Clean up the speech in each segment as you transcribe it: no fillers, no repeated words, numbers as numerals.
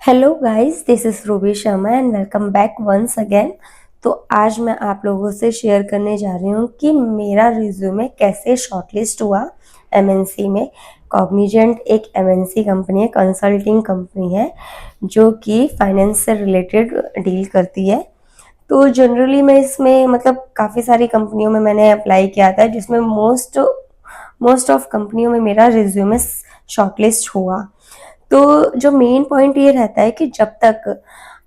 Hello guys, this is Ruby Sharma and welcome back once again. तो आज मैं आप लोगों से शेयर करने जा रही हूँ कि मेरा रिज्यूमे कैसे शॉर्टलिस्ट हुआ एमएनसी में। कॉग्निजेंट एक एमएनसी कंपनी है, कंसल्टिंग कंपनी है जो कि फाइनेंस से रिलेटेड डील करती है। तो जनरली मैं इसमें मतलब काफ़ी सारी कंपनियों में मैंने अप्लाई किया था, जिसमें मोस्ट मोस्ट ऑफ कंपनियों में मेरा रिज्यूमे शॉर्टलिस्ट हुआ। तो जो मेन पॉइंट ये रहता है कि जब तक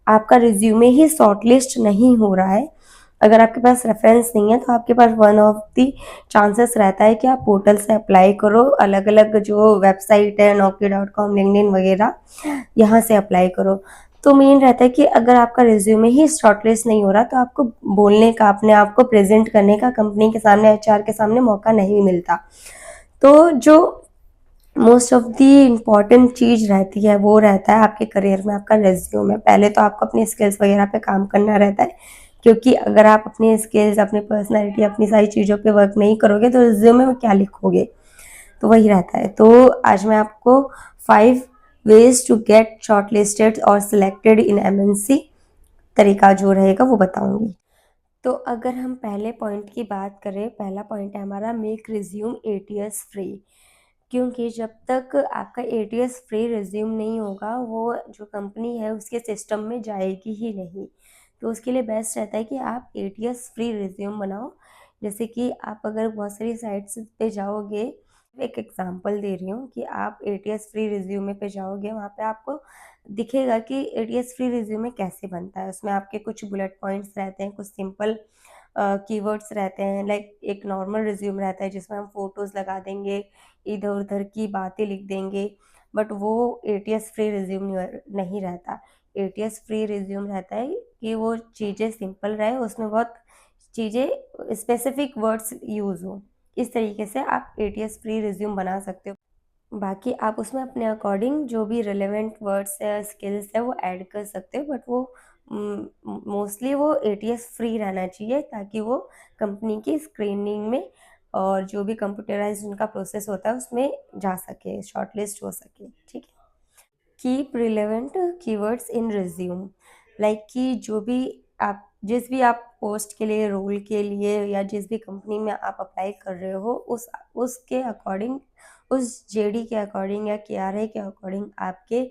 आपका रिज्यूमे ही शॉर्टलिस्ट नहीं हो रहा है, अगर आपके पास रेफरेंस नहीं है, तो आपके पास वन ऑफ दी चांसेस रहता है कि आप पोर्टल से अप्लाई करो। अलग अलग जो वेबसाइट है, naukri.com, लिंक्डइन वगैरह, यहाँ से अप्लाई करो। तो मेन रहता है कि अगर आपका रिज्यूमे ही शॉर्टलिस्ट नहीं हो रहा, तो आपको बोलने का, अपने आप को प्रेजेंट करने का कंपनी के सामने, एचआर के सामने मौका नहीं मिलता। तो जो मोस्ट ऑफ दी इम्पॉर्टेंट चीज़ रहती है वो रहता है आपके करियर में आपका रेज्यूमे। पहले तो आपको अपनी स्किल्स वगैरह पे काम करना रहता है, क्योंकि अगर आप अपनी स्किल्स, अपनी पर्सनैलिटी, अपनी सारी चीज़ों पे वर्क नहीं करोगे तो रिज्यूमे में क्या लिखोगे। तो वही रहता है। तो आज मैं आपको 5 ways to get shortlisted और सिलेक्टेड इन एमएनसी तरीका जो रहेगा वो बताऊंगी। तो अगर हम पहले पॉइंट की बात करें, पहला पॉइंट है हमारा मेक रिज्यूम एटीएस फ्री। क्योंकि जब तक आपका एटीएस फ्री रिज्यूम नहीं होगा, वो जो कंपनी है उसके सिस्टम में जाएगी ही नहीं। तो उसके लिए बेस्ट रहता है कि आप एटीएस फ्री रिज्यूम बनाओ। जैसे कि आप अगर बहुत सारी साइट्स पे जाओगे, एक एग्जांपल दे रही हूँ कि आप एटीएस फ्री रिज्यूमे पे जाओगे, वहाँ पे आपको दिखेगा कि एटीएस फ्री रिज्यूमे कैसे बनता है। उसमें आपके कुछ बुलेट पॉइंट्स रहते हैं, कुछ सिंपल कीवर्ड्स रहते हैं। लाइक एक नॉर्मल रिज्यूम रहता है जिसमें हम फोटोज़ लगा देंगे, इधर उधर की बातें लिख देंगे, बट वो एटीएस फ्री रिज्यूम नहीं रहता। एटीएस फ्री रिज्यूम रहता है कि वो चीज़ें सिंपल रहे, उसमें बहुत चीज़ें स्पेसिफिक वर्ड्स यूज़ हो। इस तरीके से आप एटीएस फ्री रिज्यूम बना सकते हो। बाकी आप उसमें अपने अकॉर्डिंग जो भी रिलेवेंट वर्ड्स है, स्किल्स है, वो ऐड कर सकते हो, बट वो मोस्टली वो एटीएस फ्री रहना चाहिए, ताकि वो कंपनी की स्क्रीनिंग में और जो भी कंप्यूटराइज उनका प्रोसेस होता है उसमें जा सके, शॉर्टलिस्ट हो सके। ठीक है। Keep relevant keywords in resume. Like कि जो भी आप, जिस भी आप पोस्ट के लिए, रोल के लिए, या जिस भी कंपनी में आप अप्लाई कर रहे हो, उसके अकॉर्डिंग, उस जेडी के अकॉर्डिंग या केआरए के अकॉर्डिंग आपके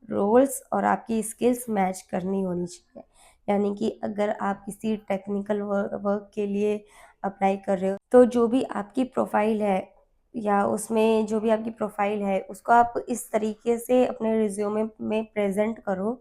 रोल्स और आपकी स्किल्स मैच करनी होनी चाहिए। यानी कि अगर आप किसी टेक्निकल वर्क के लिए अप्लाई कर रहे हो, तो जो भी आपकी प्रोफाइल है, या उसमें जो भी आपकी प्रोफाइल है, उसको आप इस तरीके से अपने रिज्यूमे में प्रेजेंट करो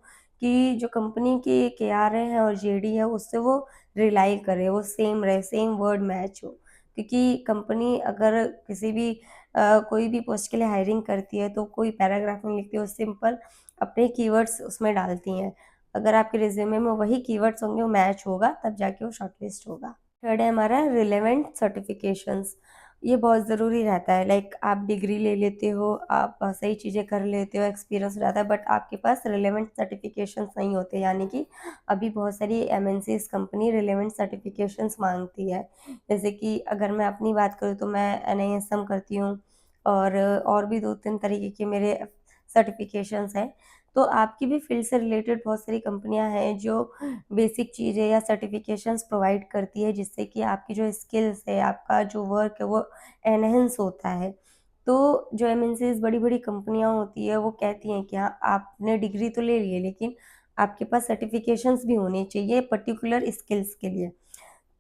कि जो कंपनी की केआरए है और जेडी है, उससे वो रिलाई करे, वो सेम रहे, सेम वर्ड मैच हो। क्योंकि कंपनी अगर किसी भी कोई भी पोस्ट के लिए हायरिंग करती है, तो कोई पैराग्राफ नहीं लिखती, वो सिंपल अपने कीवर्ड्स उसमें डालती हैं। अगर आपके रिज्यूमे में वही कीवर्ड्स होंगे, वो मैच होगा, तब जाके वो शॉर्टलिस्ट होगा। थर्ड है हमारा रिलेवेंट सर्टिफिकेशंस। ये बहुत ज़रूरी रहता है। लाइक आप डिग्री ले लेते हो, आप सही चीज़ें कर लेते हो, एक्सपीरियंस रहता है, बट आपके पास रिलेवेंट सर्टिफिकेशंस नहीं होते। यानी कि अभी बहुत सारी एमएनसीज कंपनी रिलेवेंट सर्टिफिकेशंस मांगती है। जैसे कि अगर मैं अपनी बात करूँ, तो मैं एनआईएसएम करती हूँ, और भी 2-3 तरीके के मेरे सर्टिफिकेशंस हैं। तो आपकी भी फील्ड से रिलेटेड बहुत सारी कंपनियां हैं जो बेसिक चीज़ें या सर्टिफिकेशंस प्रोवाइड करती है, जिससे कि आपकी जो स्किल्स है, आपका जो वर्क है, वो एनहेंस होता है। तो जो एमएनसीज बड़ी-बड़ी कंपनियां होती है, वो कहती हैं कि हाँ, आपने डिग्री तो ले ली है, लेकिन आपके पास सर्टिफिकेशंस भी होने चाहिए पर्टिकुलर स्किल्स के लिए।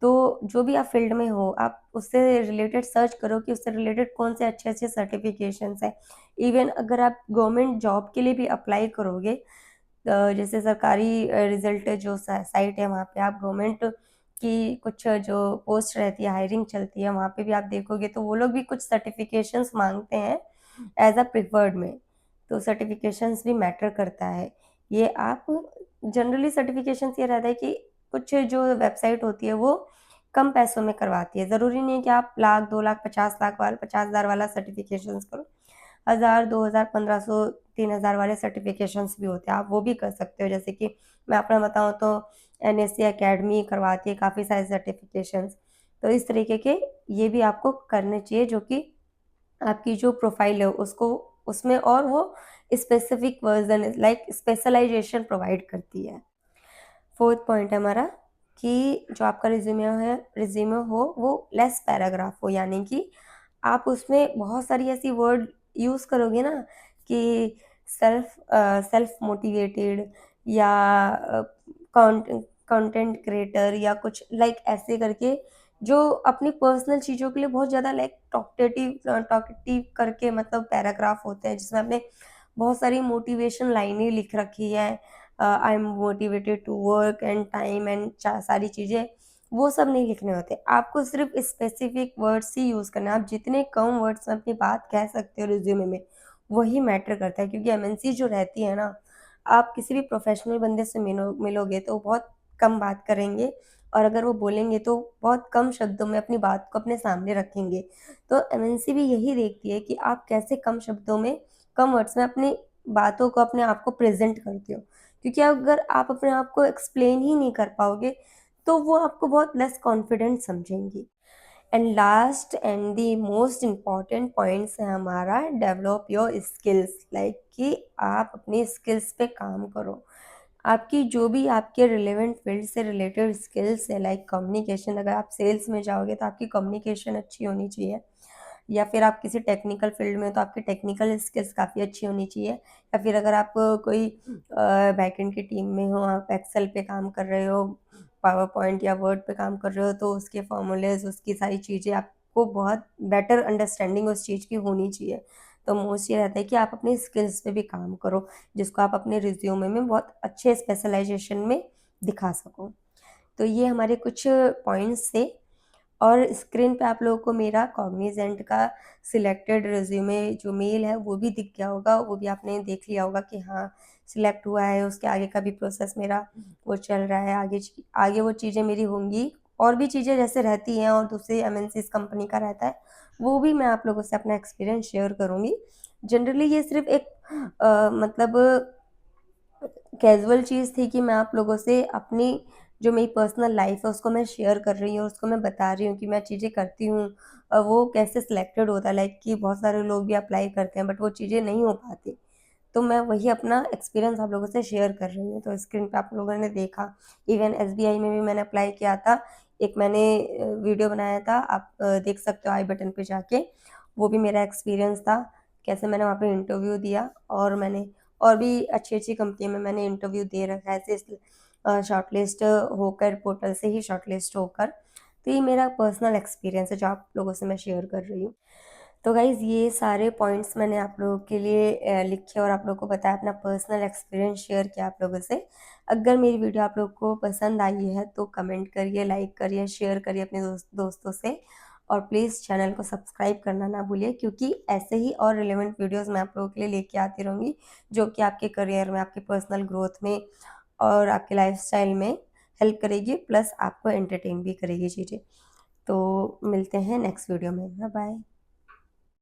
तो जो भी आप फील्ड में हो, आप उससे रिलेटेड सर्च करो कि उससे रिलेटेड कौन से अच्छे-अच्छे सर्टिफिकेशंस हैं। इवन अगर आप गवर्नमेंट जॉब के लिए भी अप्लाई करोगे, जैसे सरकारी रिजल्ट जो साइट है, वहाँ पे आप गवर्नमेंट की कुछ जो पोस्ट रहती है, हायरिंग चलती है, वहाँ पे भी आप देखोगे, तो वो लोग भी कुछ सर्टिफिकेशंस मांगते हैं एज अ प्रिफर्ड में। तो सर्टिफिकेशंस भी मैटर करता है। ये आप जनरली सर्टिफिकेशंस ये रहता है कि कुछ जो वेबसाइट होती है, वो कम पैसों में करवाती है। ज़रूरी नहीं है कि आप लाख, 2 लाख, 50 लाख वाला, 50,000 वाला सर्टिफिकेशंस करो। 1000, 2000, 1500, 3000 वाले सर्टिफिकेशंस भी होते हैं, आप वो भी कर सकते हो। जैसे कि मैं अपना बताऊँ, तो एनएससी एकेडमी करवाती है काफ़ी सारे सर्टिफिकेशंस। तो इस तरीके के ये भी आपको करने चाहिए, जो कि आपकी जो प्रोफाइल है उसको, उसमें और वो specific version like specialization provide करती है। फोर्थ पॉइंट है हमारा कि जो आपका रिज्यूमे हो वो लेस पैराग्राफ हो, यानी कि आप उसमें बहुत सारी ऐसी वर्ड यूज़ करोगे ना कि सेल्फ मोटिवेटेड या कंटेंट क्रिएटर या कुछ लाइक ऐसे करके, जो अपनी पर्सनल चीज़ों के लिए बहुत ज़्यादा लाइक टॉकेटिव करके मतलब पैराग्राफ होते हैं जिसमें आपने बहुत सारी मोटिवेशन लाइनें लिख रखी है, I am motivated to work and time and सारी चीज़ें, वो सब नहीं लिखने होते। आपको सिर्फ स्पेसिफिक वर्ड्स ही यूज़ करना है। आप जितने कम वर्ड्स में अपनी बात कह सकते हो रिज्यूमे में, वही मैटर करता है, क्योंकि एमएनसी जो रहती है ना, आप किसी भी प्रोफेशनल बंदे से मिलोगे तो बहुत कम बात करेंगे, और अगर वो बोलेंगे तो बहुत कम शब्दों में अपनी बात को अपने सामने रखेंगे। तो एमएनसी भी यही देखती है कि आप कैसे कम शब्दों में, कम वर्ड्स में अपनी बातों को, अपने आप को प्रेज़ेंट करते हो। क्योंकि अगर आप अपने आप को एक्सप्लेन ही नहीं कर पाओगे, तो वो आपको बहुत लेस कॉन्फिडेंट समझेंगी। And last and the most important points है हमारा डेवलप योर स्किल्स, लाइक कि आप अपनी स्किल्स पे काम करो। आपकी जो भी आपके रिलेवेंट फील्ड से रिलेटेड स्किल्स है, लाइक कम्युनिकेशन, अगर आप सेल्स में जाओगे तो आपकी कम्युनिकेशन अच्छी होनी चाहिए, या फिर आप किसी टेक्निकल फील्ड में हो तो आपकी टेक्निकल स्किल्स काफ़ी अच्छी होनी चाहिए, या फिर अगर आप कोई बैकएंड की टीम में हो, आप एक्सेल पे काम कर रहे हो, पावर पॉइंट या वर्ड पे काम कर रहे हो, तो उसके फॉर्मूलेज, उसकी सारी चीज़ें आपको बहुत बेटर अंडरस्टैंडिंग उस चीज़ की होनी चाहिए। तो मोस्ट ये रहता है कि आप अपनी स्किल्स पे भी काम करो, जिसको आप अपने रिज्यूमे में बहुत अच्छे स्पेशलाइजेशन में दिखा सको। तो ये हमारे कुछ पॉइंट्स थे, और स्क्रीन पे आप लोगों को मेरा कॉग्निजेंट का सिलेक्टेड रिज्यूमे जो मेल है वो भी दिख गया होगा, वो भी आपने देख लिया होगा कि हाँ सिलेक्ट हुआ है, उसके आगे का भी प्रोसेस मेरा वो चल रहा है, आगे वो चीज़ें मेरी होंगी, और भी चीज़ें जैसे रहती हैं और दूसरी एमएनसीज कंपनी का रहता है, वो भी मैं आप लोगों से अपना एक्सपीरियंस शेयर करूँगी। जनरली ये सिर्फ एक मतलब कैज़ुअल चीज़ थी कि मैं आप लोगों से अपनी जो मेरी पर्सनल लाइफ़ है उसको मैं शेयर कर रही हूँ, उसको मैं बता रही हूँ कि मैं चीज़ें करती हूँ, वो कैसे सिलेक्टेड होता है, लाइक कि बहुत सारे लोग भी अप्लाई करते हैं बट वो चीज़ें नहीं हो पाती। तो मैं वही अपना एक्सपीरियंस आप लोगों से शेयर कर रही हूँ। तो स्क्रीन पे आप लोगों ने देखा, इवन एसबीआई में भी मैंने अप्लाई किया था। एक मैंने वीडियो बनाया था, आप देख सकते हो आई बटन पे जाके। वो भी मेरा एक्सपीरियंस था, कैसे मैंने वहाँ पे इंटरव्यू दिया, और मैंने और भी अच्छी-अच्छी कंपनी में मैंने इंटरव्यू दे रखा है ऐसे शॉर्टलिस्ट होकर, पोर्टल से ही शॉर्टलिस्ट होकर। तो ये मेरा पर्सनल एक्सपीरियंस है जो आप लोगों से मैं शेयर कर रही हूँ। तो गाइज़ ये सारे पॉइंट्स मैंने आप लोगों के लिए लिखे और आप लोगों को बताया, अपना पर्सनल एक्सपीरियंस शेयर किया आप लोगों से। अगर मेरी वीडियो आप लोगों को पसंद आई है तो कमेंट करिए, लाइक करिए, शेयर करिए अपने दोस्तों से, और प्लीज़ चैनल को सब्सक्राइब करना ना भूलिए, क्योंकि ऐसे ही और रिलेवेंट वीडियोज़ मैं आप लोगों के लिए लेके आती रहूँगी, जो कि आपके करियर में, आपके पर्सनल ग्रोथ में और आपके लाइफ़स्टाइल में हेल्प करेगी, प्लस आपको एंटरटेन भी करेगी चीज़ें। तो मिलते हैं नेक्स्ट वीडियो में। Bye bye.